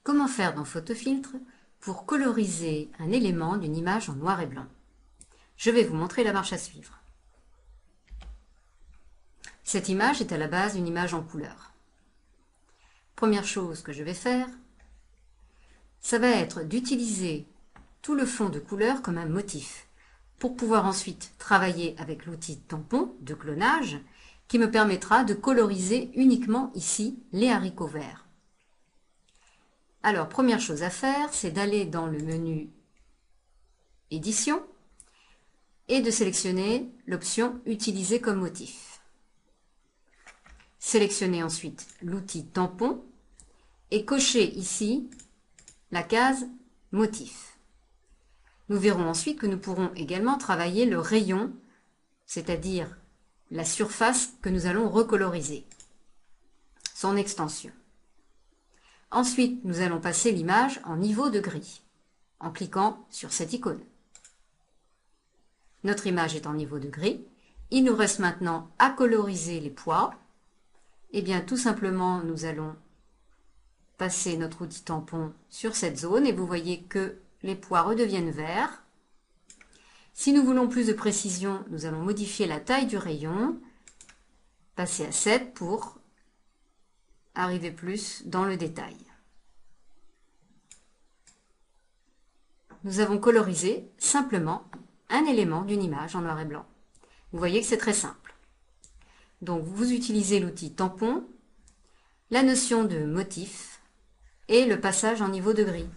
Comment faire dans Photofiltre pour coloriser un élément d'une image en noir et blanc? Je vais vous montrer la marche à suivre. Cette image est à la base une image en couleur. Première chose que je vais faire, ça va être d'utiliser tout le fond de couleur comme un motif pour pouvoir ensuite travailler avec l'outil tampon de clonage qui me permettra de coloriser uniquement ici les haricots verts. Alors, première chose à faire, c'est d'aller dans le menu Édition et de sélectionner l'option Utiliser comme motif. Sélectionnez ensuite l'outil tampon et cochez ici la case Motif. Nous verrons ensuite que nous pourrons également travailler le rayon, c'est-à-dire la surface que nous allons recoloriser, son extension. Ensuite, nous allons passer l'image en niveau de gris, en cliquant sur cette icône. Notre image est en niveau de gris. Il nous reste maintenant à coloriser les pois. Eh bien, tout simplement, nous allons passer notre outil tampon sur cette zone et vous voyez que les pois redeviennent verts. Si nous voulons plus de précision, nous allons modifier la taille du rayon, passer à 7 pour arriver plus dans le détail. Nous avons colorisé simplement un élément d'une image en noir et blanc. Vous voyez que c'est très simple. Donc vous utilisez l'outil tampon, la notion de motif et le passage en niveau de gris.